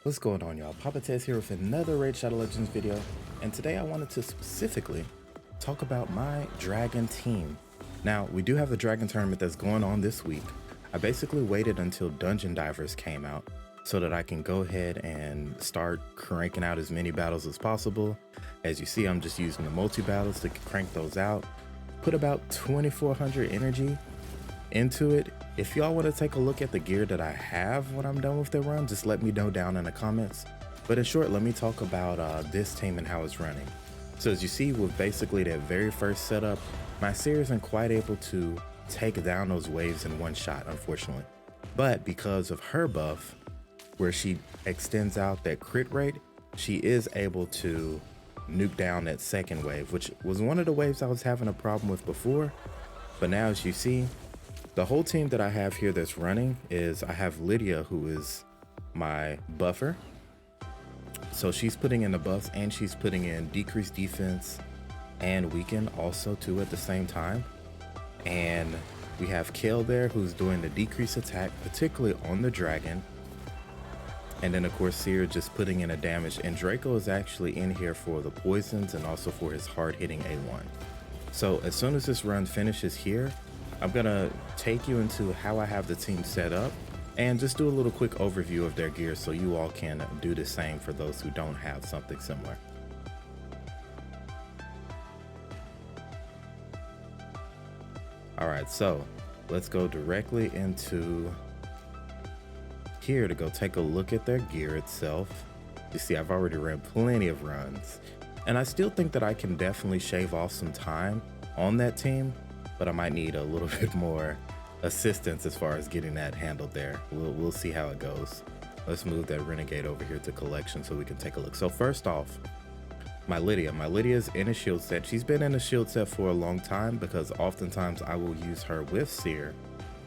What's going on, y'all? Papa Tez here with another Raid Shadow Legends video, and today I wanted to specifically talk about my dragon team. Now, we do have the dragon tournament that's going on this week. I basically waited until Dungeon Divers came out so that I can go ahead and start cranking out as many battles as possible. As you see, I'm just using the multi-battles to crank those out. Put about 2,400 energy into it. If y'all want to take a look at the gear that I have when I'm done with the run, just let me know down in the comments. But in short, let me talk about this team and how it's running. So as you see, with basically that very first setup, my seer isn't quite able to take down those waves in one shot, unfortunately. But because of her buff, where she extends out that crit rate, she is able to nuke down that second wave, which was one of the waves I was having a problem with before. But now, as you see, the whole team that I have here that's running is I have Lydia, who is my buffer. So she's putting in the buffs and she's putting in decreased defense and weaken also too at the same time. And we have Kale there, who's doing the decreased attack, particularly on the dragon. And then of course Seer just putting in a damage, and Draco is actually in here for the poisons and also for his hard hitting A1. So as soon as this run finishes here, I'm gonna take you into how I have the team set up and just do a little quick overview of their gear so you all can do the same for those who don't have something similar. All right, so let's go directly into here to go take a look at their gear itself. You see, I've already ran plenty of runs, and I still think that I can definitely shave off some time on that team, but I might need a little bit more assistance as far as getting that handled there. We'll see how it goes. Let's move that Renegade over here to collection so we can take a look. So first off, my Lydia's in a shield set. She's been in a shield set for a long time because oftentimes I will use her with Seer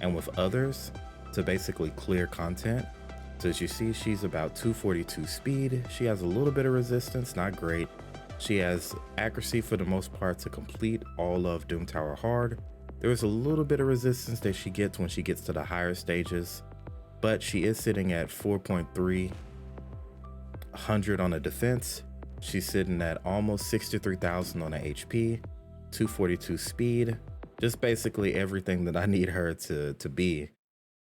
and with others to basically clear content. So as you see, she's about 242 speed. She has a little bit of resistance, not great. She has accuracy for the most part to complete all of Doom Tower hard. There is a little bit of resistance that she gets when she gets to the higher stages, but she is sitting at 4,300 on the defense. She's sitting at almost 63,000 on the HP, 242 speed, just basically everything that I need her to be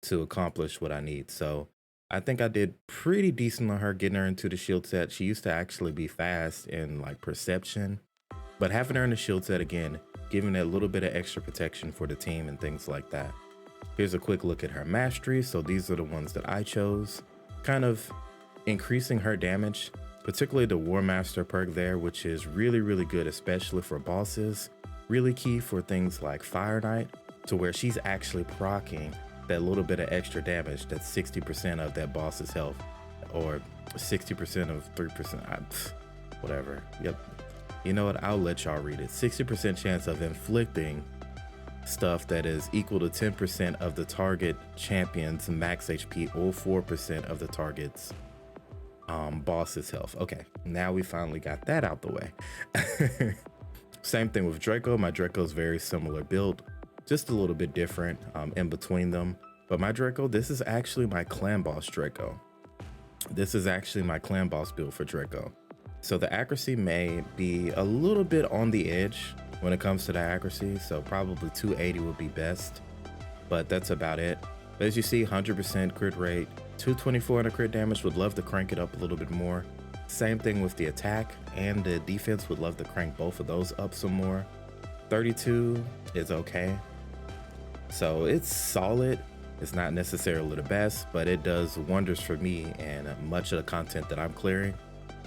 to accomplish what I need. So I think I did pretty decent on her getting her into the shield set. She used to actually be fast in like perception, but having her in the shield set again, giving that little bit of extra protection for the team and things like that. Here's a quick look at her mastery. So these are the ones that I chose, kind of increasing her damage, particularly the War Master perk there, which is really, really good, especially for bosses. Really key for things like Fire Knight, to where she's actually proccing that little bit of extra damage, that's 60% of that boss's health, or 60% of 3%, whatever. Yep. You know what? I'll let y'all read it. 60% chance of inflicting stuff that is equal to 10% of the target champion's max HP or 4% of the target's boss's health. Okay, now we finally got that out the way. Same thing with Draco. My Draco is very similar build, just a little bit different in between them. But my Draco, this is actually my clan boss Draco. This is actually my clan boss build for Draco. So the accuracy may be a little bit on the edge when it comes to the accuracy. So probably 280 would be best, but that's about it. But as you see, 100% crit rate, 224 on the crit damage. Would love to crank it up a little bit more. Same thing with the attack and the defense. Would love to crank both of those up some more. 32 is okay. So it's solid. It's not necessarily the best, but it does wonders for me and much of the content that I'm clearing.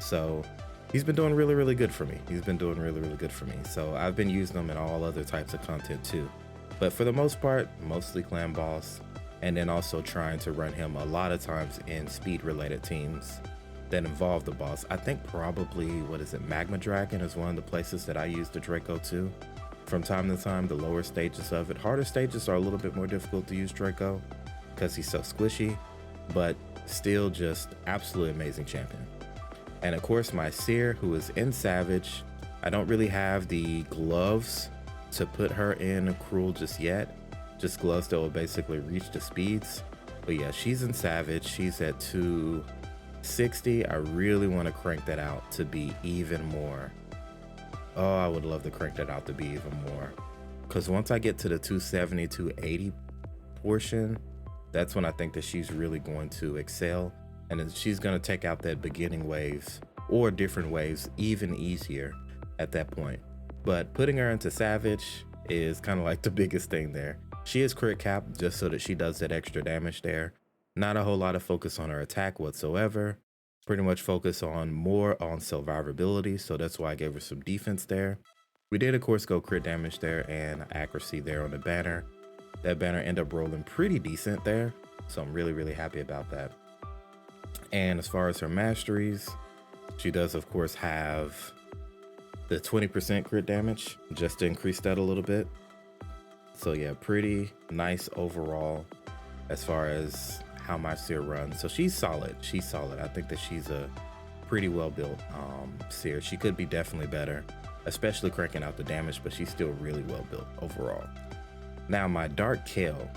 So he's been doing really, really good for me. He's been doing really, really good for me. So I've been using them in all other types of content too. But for the most part, mostly clan boss, and then also trying to run him a lot of times in speed related teams that involve the boss. I think probably, what is it, Magma Dragon is one of the places that I use the Draco too. From time to time, the lower stages of it. Harder stages are a little bit more difficult to use Draco because he's so squishy, but still just absolutely amazing champion. And of course my Seer, who is in Savage. I don't really have the gloves to put her in Cruel just yet. Just gloves that will basically reach the speeds. But yeah, she's in Savage. She's at 60, I really want to crank that out to be even more. Oh, I would love to crank that out to be even more. Because once I get to the 270, 280 portion, that's when I think that she's really going to excel. And then she's going to take out that beginning waves or different waves even easier at that point. But putting her into Savage is kind of like the biggest thing there. She is crit capped just so that she does that extra damage there. Not a whole lot of focus on her attack whatsoever. Pretty much focus on more on survivability. So that's why I gave her some defense there. We did, of course, go crit damage there and accuracy there on the banner. That banner ended up rolling pretty decent there. So I'm really, really happy about that. And as far as her masteries, she does, of course, have the 20% crit damage just to increase that a little bit. So yeah, pretty nice overall as far as how my seer runs. So she's solid. She's solid. I think that she's a pretty well built seer. She could be definitely better, especially cranking out the damage, but she's still really well built overall. Now my Dark Kale.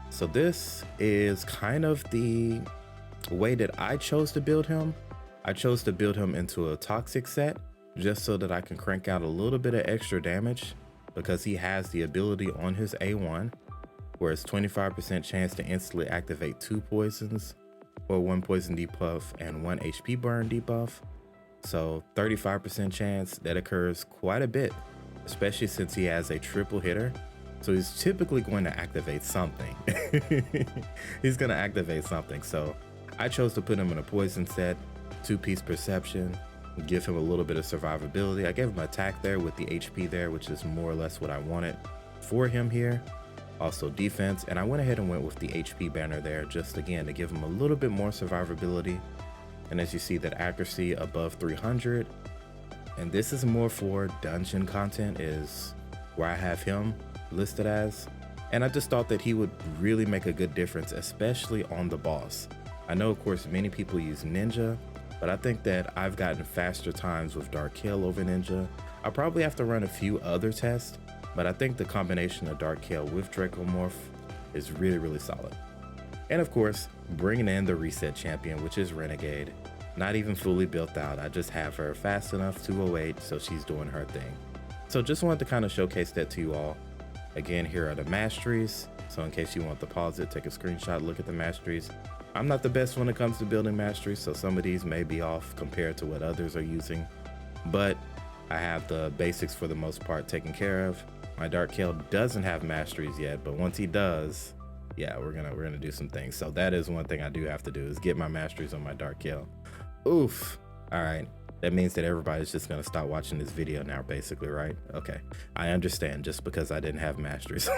So this is kind of the way that I chose to build him. I chose to build him into a toxic set just so that I can crank out a little bit of extra damage, because he has the ability on his A1 where it's 25% chance to instantly activate 2 poisons or 1 poison debuff and 1 HP burn debuff. So 35% chance that occurs quite a bit, especially since he has a triple hitter. So he's typically going to activate something. He's going to activate something. So I chose to put him in a poison set, 2-piece perception, give him a little bit of survivability. I gave him attack there with the HP there, which is more or less what I wanted for him here. Also defense, and I went ahead and went with the HP banner there, just again to give him a little bit more survivability. And as you see, that accuracy above 300, and this is more for dungeon content is where I have him listed as. And I just thought that he would really make a good difference, especially on the boss. I know, of course, many people use Ninja, but I think that I've gotten faster times with Dark Kale over Ninja. I'll probably have to run a few other tests, but I think the combination of Dark Kale with Dracomorph is really, really solid. And of course, bringing in the reset champion, which is Renegade. Not even fully built out. I just have her fast enough, 208, so she's doing her thing. So just wanted to kind of showcase that to you all. Again, here are the masteries. So in case you want to pause it, take a screenshot, look at the masteries. I'm not the best when it comes to building masteries, so some of these may be off compared to what others are using, but I have the basics for the most part taken care of. My Dark Kale doesn't have masteries yet, but once he does, yeah, we're gonna do some things. So that is one thing I do have to do, is get my masteries on my Dark Kale. Oof. All right. That means that everybody's just gonna stop watching this video now, basically, right? Okay. I understand, just because I didn't have masteries.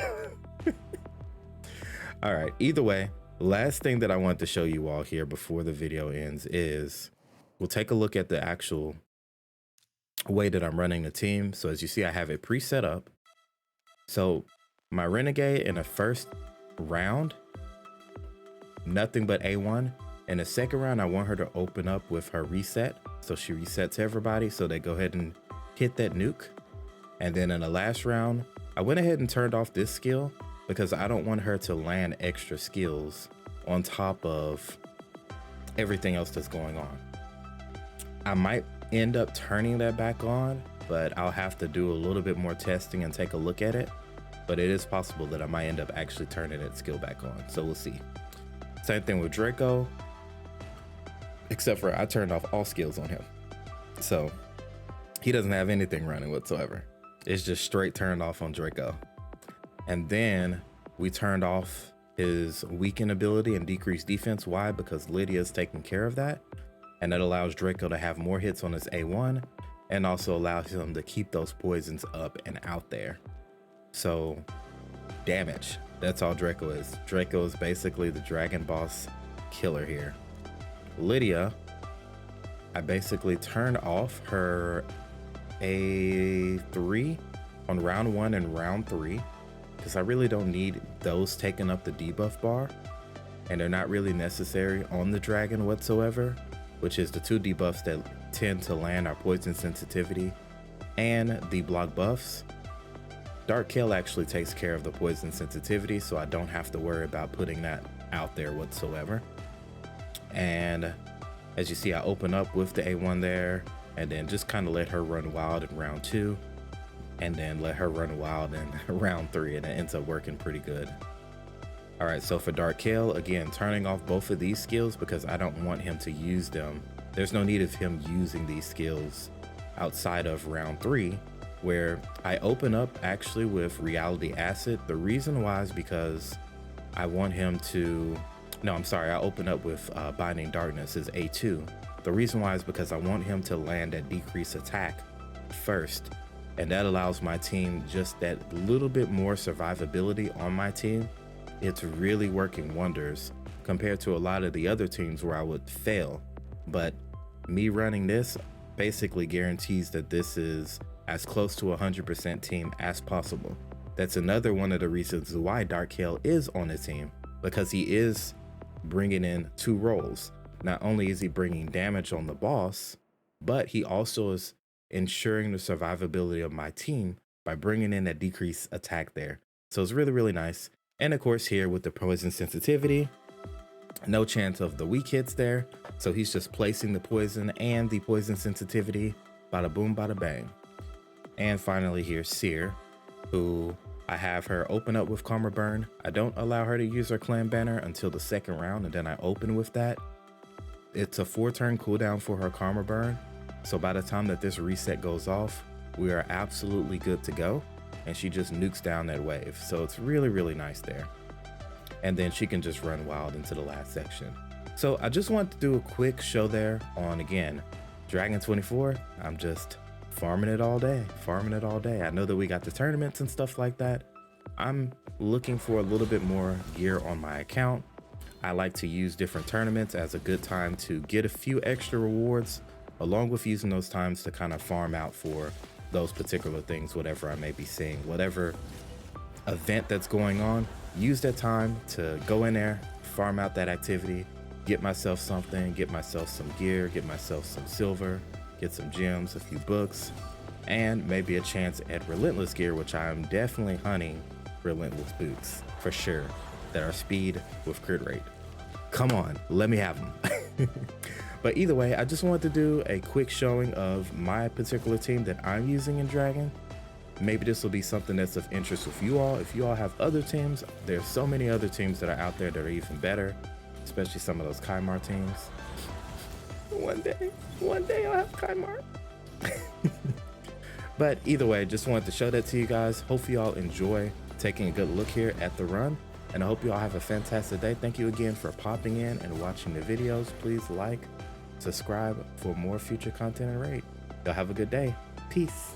All right. Either way, last thing that I want to show you all here before the video ends is we'll take a look at the actual way that I'm running the team. So as you see, I have it pre-set up. So my Renegade in the first round, nothing but A1. In the second round, I want her to open up with her reset. So she resets everybody, so they go ahead and hit that nuke. And then in the last round, I went ahead and turned off this skill because I don't want her to land extra skills on top of everything else that's going on. I might end up turning that back on, but I'll have to do a little bit more testing and take a look at it. But it is possible that I might end up actually turning that skill back on. So we'll see. Same thing with Draco, except for I turned off all skills on him. So he doesn't have anything running whatsoever. It's just straight turned off on Draco. And then we turned off his weaken ability and decreased defense. Why? Because Lydia's taking care of that. And that allows Draco to have more hits on his A1 and also allows him to keep those poisons up and out there. So damage, that's all Draco is. Draco is basically the dragon boss killer here. Lydia, I basically turned off her A3 on round 1 and round 3 because I really don't need those taking up the debuff bar, and they're not really necessary on the dragon whatsoever, which is the 2 debuffs that tend to land our poison sensitivity and the block buffs. Dark Kale actually takes care of the poison sensitivity, so I don't have to worry about putting that out there whatsoever. And As you see, I open up with the A1 there, and then just kind of let her run wild in round 2, and then let her run wild in round 3, and it ends up working pretty good. All right, so for Dark Kale, again, turning off both of these skills because I don't want him to use them. There's no need of him using these skills outside of round 3, where I open up actually with Reality Acid. The reason why is because I want him to, no, I'm sorry, I open up with Binding Darkness is A2. The reason why is because I want him to land at decreased attack first, and that allows my team just that little bit more survivability on my team. It's really working wonders compared to a lot of the other teams where I would fail. But me running this basically guarantees that this is as close to 100% team as possible. That's another one of the reasons why Dark Kale is on the team, because he is bringing in 2 roles. Not only is he bringing damage on the boss, but he also is ensuring the survivability of my team by bringing in that decreased attack there. So it's really, really nice. And of course here with the poison sensitivity, no chance of the weak hits there. So he's just placing the poison and the poison sensitivity, bada boom, bada bang. And finally here's Seer, who I have her open up with Karma Burn. I don't allow her to use her clan banner until the 2nd round, and then I open with that. It's a 4-turn cooldown for her Karma Burn. So by the time that this reset goes off, we are absolutely good to go. And she just nukes down that wave. So it's really, really nice there. And then she can just run wild into the last section. So I just wanted to do a quick show there on, again, Dragon 24. I'm just farming it all day, I know that we got the tournaments and stuff like that. I'm looking for a little bit more gear on my account. I like to use different tournaments as a good time to get a few extra rewards, along with using those times to kind of farm out for those particular things, whatever I may be seeing, whatever event that's going on. Use that time to go in there, farm out that activity, get myself something, get myself some gear, get myself some silver, get some gems, a few books, and maybe a chance at Relentless gear, which I am definitely hunting Relentless boots for sure, that are speed with crit rate. Come on, let me have them. But either way, I just wanted to do a quick showing of my particular team that I'm using in Dragon. Maybe this will be something that's of interest with you all. If you all have other teams, there's so many other teams that are out there that are even better, especially some of those Kaimar teams. One day I'll have Kaimar. But either way, just wanted to show that to you guys. Hope you all enjoy taking a good look here at the run, and I hope you all have a fantastic day. Thank you again for popping in and watching the videos. Please like, subscribe for more future content and rate. Y'all have a good day. Peace.